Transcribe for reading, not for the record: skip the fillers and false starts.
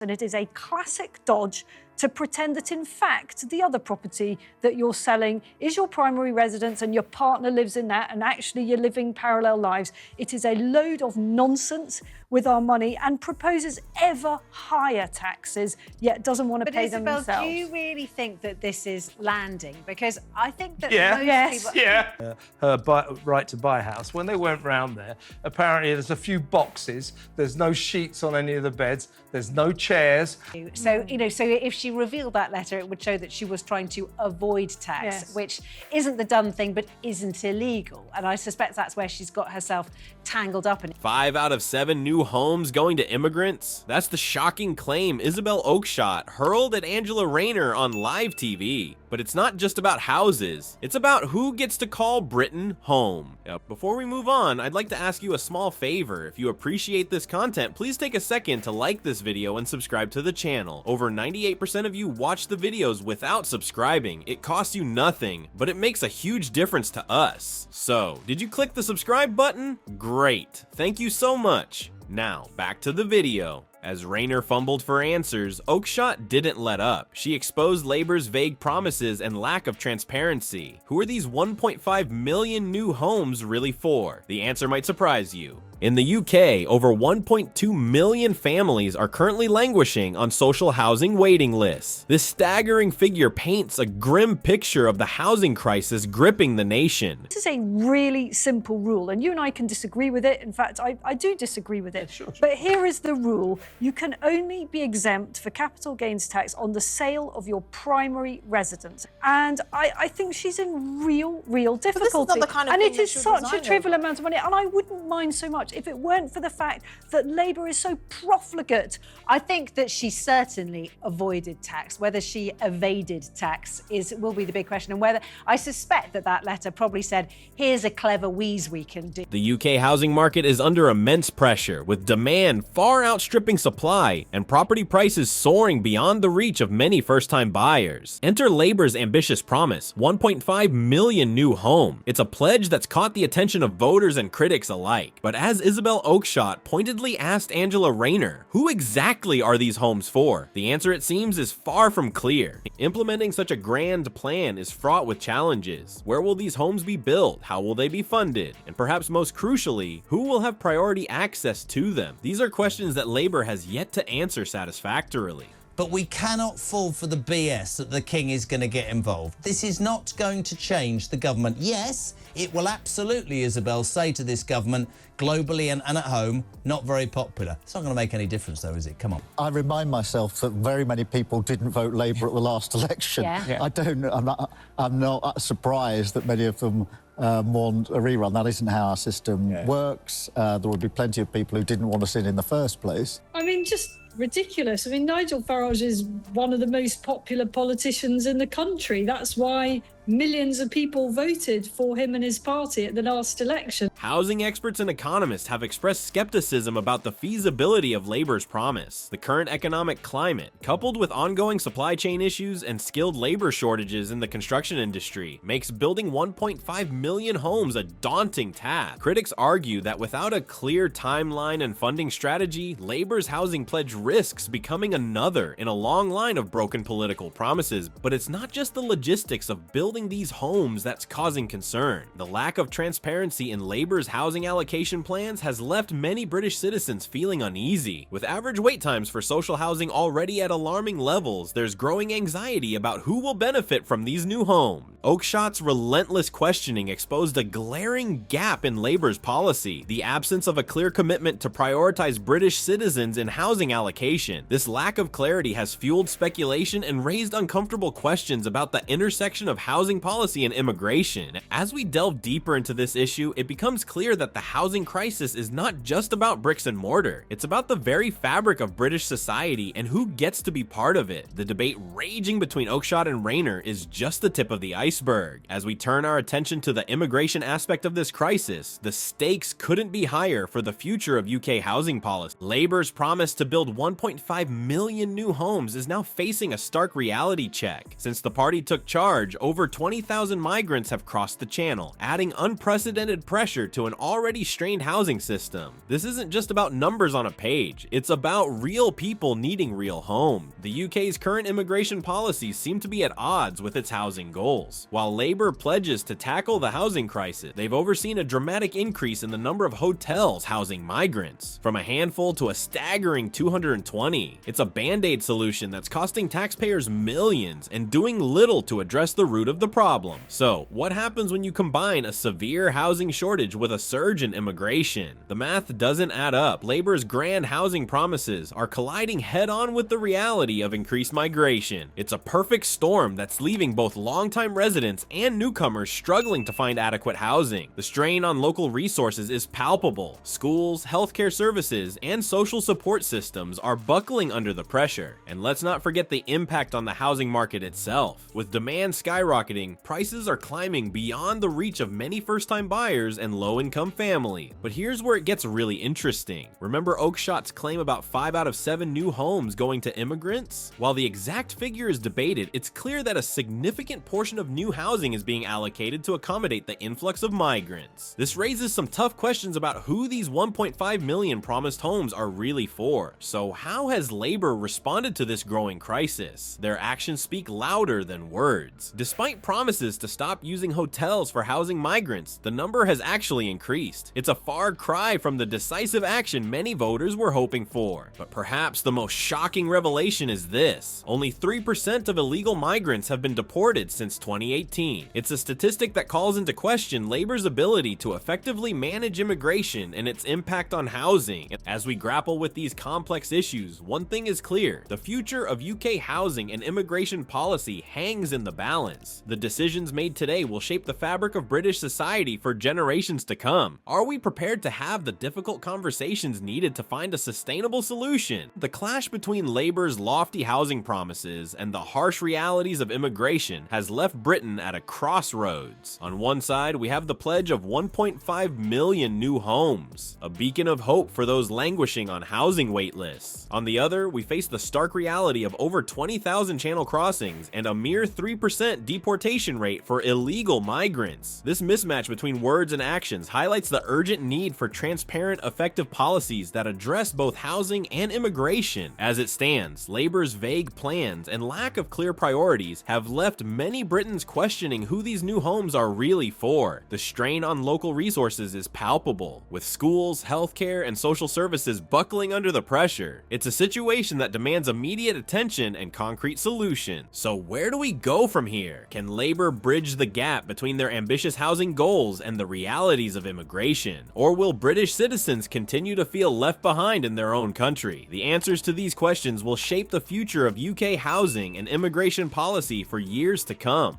And it is a classic dodge to pretend that, in fact, the other property that you're selling is your primary residence and your partner lives in that, and actually you're living parallel lives. It is a load of nonsense with our money and proposes ever higher taxes, yet doesn't want to pay them themselves. But Isabel, do you really think that this is landing? Because I think that people... most Yeah. Her right to buy house, when they went round there, apparently there's a few boxes, there's no sheets on any of the beds, there's no chairs. So, so if she revealed that letter, it would show that she was trying to avoid tax, which isn't the done thing, but isn't illegal. And I suspect that's where she's got herself tangled up in. 5 out of 7 new homes going to immigrants? That's the shocking claim Isabel Oakeshott hurled at Angela Rayner on live TV. But it's not just about houses, it's about who gets to call Britain home. Before we move on, I'd like to ask you a small favor. If you appreciate this content, please take a second to like this video and subscribe to the channel. Over 98% of you watch the videos without subscribing. It costs you nothing, but it makes a huge difference to us. So, did you click the subscribe button? Great, thank you so much. Now, back to the video. As Rayner fumbled for answers, Oakeshott didn't let up. She exposed Labour's vague promises and lack of transparency. Who are these 1.5 million new homes really for? The answer might surprise you. In the UK, over 1.2 million families are currently languishing on social housing waiting lists. This staggering figure paints a grim picture of the housing crisis gripping the nation. This is a really simple rule, and you and I can disagree with it. In fact, I do disagree with it. Sure. But here is the rule. You can only be exempt for capital gains tax on the sale of your primary residence. And I think she's in real difficulty. But this is not the kind of and thing it that is should such a resign trivial amount of money, and I wouldn't mind so much if it weren't for the fact that Labour is so profligate. I think that she certainly avoided tax. Whether she evaded tax will be the big question, and whether I suspect that letter probably said, here's a clever wheeze we can do. The UK housing market is under immense pressure, with demand far outstripping supply and property prices soaring beyond the reach of many first-time buyers. Enter Labour's ambitious promise, 1.5 million new homes. It's a pledge that's caught the attention of voters and critics alike. But as Isabel Oakeshott pointedly asked Angela Rayner, who exactly are these homes for? The answer, it seems, is far from clear. Implementing such a grand plan is fraught with challenges. Where will these homes be built? How will they be funded? And perhaps most crucially, who will have priority access to them? These are questions that Labour has yet to answer satisfactorily. But we cannot fall for the BS that the King is going to get involved. This is not going to change the government. Yes, it will absolutely, Isabel, say to this government, globally and at home, not very popular. It's not going to make any difference, though, is it? Come on. I remind myself that very many people didn't vote Labour at the last election. I'm not surprised that many of them want a rerun. That isn't how our system works. There will be plenty of people who didn't want us in the first place. I mean, just ridiculous. I mean, Nigel Farage is one of the most popular politicians in the country. That's why millions of people voted for him and his party at the last election. Housing experts and economists have expressed skepticism about the feasibility of Labour's promise. The current economic climate, coupled with ongoing supply chain issues and skilled labor shortages in the construction industry, makes building 1.5 million homes a daunting task. Critics argue that without a clear timeline and funding strategy, Labour's housing pledge risks becoming another in a long line of broken political promises. But it's not just the logistics of building these homes that's causing concern. The lack of transparency in Labour's housing allocation plans has left many British citizens feeling uneasy. With average wait times for social housing already at alarming levels, there's growing anxiety about who will benefit from these new homes. Oakeshott's relentless questioning exposed a glaring gap in Labour's policy, the absence of a clear commitment to prioritize British citizens in housing allocation. This lack of clarity has fueled speculation and raised uncomfortable questions about the intersection of housing policy and immigration. As we delve deeper into this issue, it becomes clear that the housing crisis is not just about bricks and mortar. It's about the very fabric of British society and who gets to be part of it. The debate raging between Oakeshott and Rayner is just the tip of the iceberg. iceberg. As we turn our attention to the immigration aspect of this crisis, the stakes couldn't be higher for the future of UK housing policy. Labour's promise to build 1.5 million new homes is now facing a stark reality check. Since the party took charge, over 20,000 migrants have crossed the channel, adding unprecedented pressure to an already strained housing system. This isn't just about numbers on a page, it's about real people needing real homes. The UK's current immigration policies seem to be at odds with its housing goals. While Labour pledges to tackle the housing crisis, they've overseen a dramatic increase in the number of hotels housing migrants, from a handful to a staggering 220. It's a band-aid solution that's costing taxpayers millions and doing little to address the root of the problem. So, what happens when you combine a severe housing shortage with a surge in immigration? The math doesn't add up. Labour's grand housing promises are colliding head-on with the reality of increased migration. It's a perfect storm that's leaving both longtime residents and newcomers struggling to find adequate housing. The strain on local resources is palpable. Schools, healthcare services, and social support systems are buckling under the pressure. And let's not forget the impact on the housing market itself. With demand skyrocketing, prices are climbing beyond the reach of many first-time buyers and low-income families. But here's where it gets really interesting. Remember Oakeshott's claim about 5 out of 7 new homes going to immigrants? While the exact figure is debated, it's clear that a significant portion of new housing is being allocated to accommodate the influx of migrants. This raises some tough questions about who these 1.5 million promised homes are really for. So how has Labour responded to this growing crisis? Their actions speak louder than words. Despite promises to stop using hotels for housing migrants, the number has actually increased. It's a far cry from the decisive action many voters were hoping for. But perhaps the most shocking revelation is this: only 3% of illegal migrants have been deported since 2018. It's a statistic that calls into question Labour's ability to effectively manage immigration and its impact on housing. As we grapple with these complex issues, one thing is clear: the future of UK housing and immigration policy hangs in the balance. The decisions made today will shape the fabric of British society for generations to come. Are we prepared to have the difficult conversations needed to find a sustainable solution? The clash between Labour's lofty housing promises and the harsh realities of immigration has left Britain at a crossroads. On one side, we have the pledge of 1.5 million new homes, a beacon of hope for those languishing on housing wait lists. On the other, we face the stark reality of over 20,000 channel crossings and a mere 3% deportation rate for illegal migrants. This mismatch between words and actions highlights the urgent need for transparent, effective policies that address both housing and immigration. As it stands, Labour's vague plans and lack of clear priorities have left many Britons questioning who these new homes are really for. The strain on local resources is palpable, with schools, healthcare, and social services buckling under the pressure. It's a situation that demands immediate attention and concrete solutions. So where do we go from here? Can Labour bridge the gap between their ambitious housing goals and the realities of immigration? Or will British citizens continue to feel left behind in their own country? The answers to these questions will shape the future of UK housing and immigration policy for years to come.